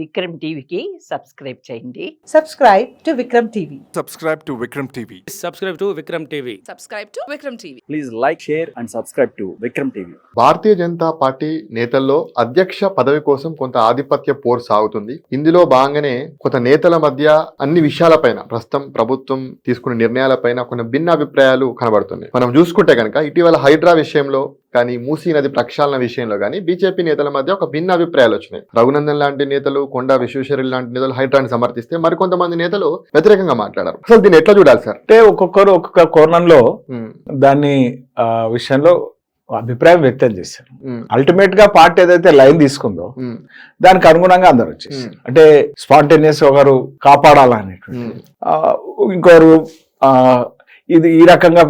విక్రమ్ టీవీకి సబ్స్క్రైబ్ చేయండి. Subscribe to Vikram TV. Subscribe to Vikram TV. Subscribe to Vikram TV. Subscribe to Vikram TV. Please like, share and subscribe to Vikram TV. Bharatiya Janata party నేతల్లో అధ్యక్ష పదవి కోసం కొంత ఆధిపత్య పోరు సాగుతుంది. ఇందులో భాగంగానే కొంత నేతల మధ్య అన్ని విషయాలపైన ప్రస్తుతం ప్రభుత్వం తీసుకున్న నిర్ణయాలపైన కొన్ని భిన్న అభిప్రాయాలు కనబడుతున్నాయి. మనం చూసుకుంటే కనుక ఇటీవల హైడ్రా విషయంలో కానీ మూసీ నది ప్రక్షాళన విషయంలో కానీ బీజేపీ నేతల మధ్య ఒక భిన్న అభిప్రాయాలు వచ్చినాయి. రఘునందన్ లాంటి నేతలు, కొండా విశ్వేశ్వరరెడ్డి లాంటి నేతలు హైడ్రాని సమర్థిస్తే మరికొంతమంది నేతలు వ్యతిరేకంగా మాట్లాడారు. అసలు దీన్ని ఎట్లా చూడాలి సార్? అంటే ఒక్కొక్కరు ఒక్కొక్క కోణంలో దాన్ని విషయంలో అభిప్రాయం వ్యక్తం చేశారు. అల్టిమేట్ గా పార్టీ ఏదైతే లైన్ తీసుకుందో దానికి అనుగుణంగా అందరు వచ్చేసారు. అంటే స్పాంటేనియస్ ఒకరు కాపాడాలనేటువంటి, ఇంకొకరు ఇది ఈ రకంగా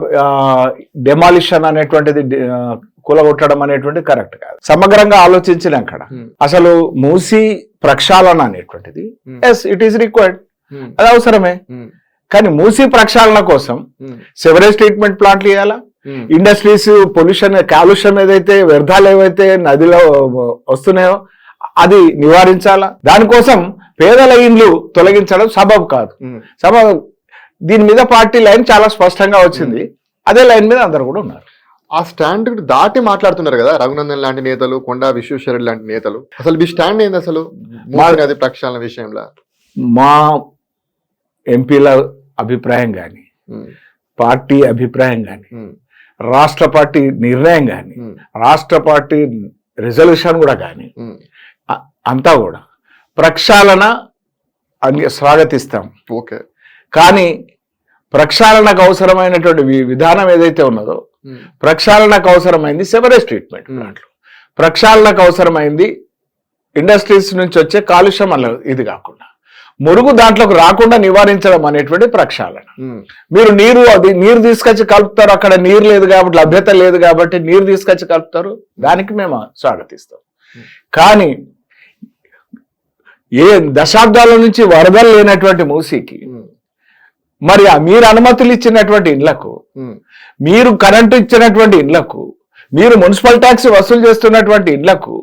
డెమాలిషన్ అనేటువంటిది కూలగొట్టడం అనేటువంటిది కరెక్ట్ కాదు. సమగ్రంగా ఆలోచించిన అక్కడ అసలు మూసీ ప్రక్షాళన అనేటువంటిది ఎస్ ఇట్ ఈస్ రిక్వైర్డ్, అది అవసరమే. కానీ మూసీ ప్రక్షాళన కోసం సెవరేజ్ ట్రీట్మెంట్ ప్లాంట్లు ఇవ్వాలా, ఇండస్ట్రీస్ పొల్యూషన్ కాలుష్యం ఏదైతే వ్యర్థాలు ఏవైతే నదిలో వస్తున్నాయో అది నివారించాలా. దానికోసం పేదల ఇండ్లు తొలగించడం సబబు కాదు. సబబు దీని మీద పార్టీ లైన్ చాలా స్పష్టంగా వచ్చింది. అదే లైన్ మీద అందరు కూడా ఉన్నారు. ఆ స్టాండ్ దాటి మాట్లాడుతున్నారు కదా రఘునందన్ లాంటి నేతలు, కొండా విశ్వేశ్వరరెడ్డి లాంటి నేతలు. అసలు మీ స్టాండ్ ఏంది అసలు నది ప్రక్షాళన విషయంలో? మా ఎంపీల అభిప్రాయం కానీ, పార్టీ అభిప్రాయం కానీ, రాష్ట్ర పార్టీ నిర్ణయం కానీ, రాష్ట్ర పార్టీ రిజల్యూషన్ కూడా కానీ అంతా కూడా ప్రక్షాళన స్వాగతిస్తాం. ఓకే, కానీ ప్రక్షాళనకు అవసరమైనటువంటి విధానం ఏదైతే ఉన్నదో, ప్రక్షాళనకు అవసరమైంది సెవరేజ్ ట్రీట్మెంట్ ప్లాంట్లు, ప్రక్షాళనకు అవసరమైంది ఇండస్ట్రీస్ నుంచి వచ్చే కాలుష్యం అలా ఇది కాకుండా మురుగు దాంట్లోకి రాకుండా నివారించడం అనేటువంటి ప్రక్షాళన. మీరు నీరు తీసుకొచ్చి కలుపుతారు, అక్కడ నీరు లేదు కాబట్టి, లభ్యత లేదు కాబట్టి నీరు తీసుకొచ్చి కలుపుతారు, దానికి మేము స్వాగతిస్తాం. కానీ ఏ దశాబ్దాల నుంచి వరదలు లేనటువంటి మూసీకి మరి మీరు అనుమతులు ఇచ్చినటువంటి ఇళ్లకు, మీరు కరెంటు ఇచ్చినటువంటి ఇళ్లకు, మీరు మున్సిపల్ ట్యాక్స్ వసూలు చేస్తున్నటువంటి ఇళ్లకు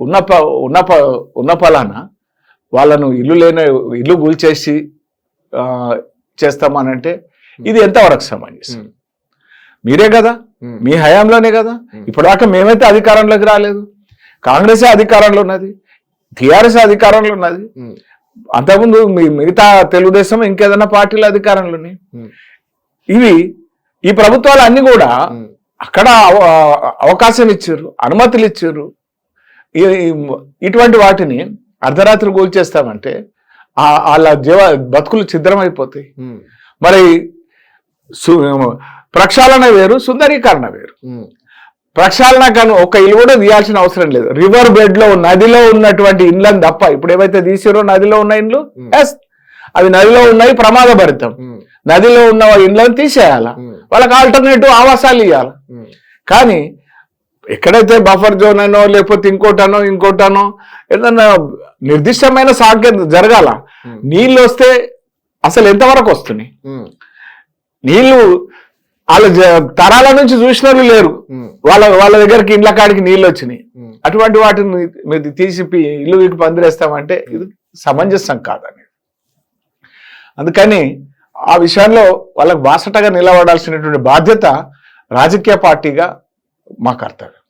ఉన్న ఫలానా వాళ్ళను ఇల్లు కూల్చేసి చేస్తామనంటే ఇది ఎంతవరకు సమంజసం? మీరే కదా, మీ హయాంలోనే కదా. ఇప్పటిదాకా మేమైతే అధికారంలోకి రాలేదు, కాంగ్రెసే అధికారంలో ఉన్నది, టీఆర్ఎస్ అధికారంలో ఉన్నది, అంతకుముందు మిగతా తెలుగుదేశం ఇంకేదైనా పార్టీల అధికారంలో ఉన్నాయి. ఈ ప్రభుత్వాలు అన్ని కూడా అక్కడ అవకాశం ఇచ్చారు, అనుమతులు ఇచ్చారు. ఇటువంటి వాటిని అర్ధరాత్రి కూల్చేస్తామంటే వాళ్ళ బతుకులు ఛిద్రమైపోతాయి. మరి ప్రక్షాళన వేరు, సుందరీకరణ వేరు. ప్రక్షాళన కానీ ఒక ఇల్లు కూడా తీయాల్సిన అవసరం లేదు. రివర్ బెడ్ లో నదిలో ఉన్నటువంటి ఇండ్లను తప్ప, ఇప్పుడు ఏవైతే తీసారో నదిలో ఉన్న ఇండ్లు, ఎస్ అవి నదిలో ఉన్నాయి, ప్రమాదభరితం. నదిలో ఉన్న ఇండ్లను తీసేయాల, వాళ్ళకి ఆల్టర్నేటివ్ ఆవాసాలు ఇవ్వాలి. కానీ ఎక్కడైతే బఫర్ జోన్ అనో లేకపోతే ఇంకోటనో ఏదన్నా నిర్దిష్టమైన సాంకేతిక జరగాల. నీళ్ళు వస్తే అసలు ఎంతవరకు వస్తున్నాయి నీళ్లు? వాళ్ళ తరాల నుంచి చూసిన వాళ్ళు లేరు, వాళ్ళ దగ్గరికి ఇండ్ల కాడికి నీళ్ళు వచ్చినాయి. అటువంటి వాటిని మీరు తీసి ఇల్లు వీకి పందిరేస్తామంటే ఇది సమంజసం కాదని. అందుకని ఆ విషయంలో వాళ్ళకు బాసటగా నిలబడాల్సినటువంటి బాధ్యత రాజకీయ పార్టీగా మా కర్తవ్యం.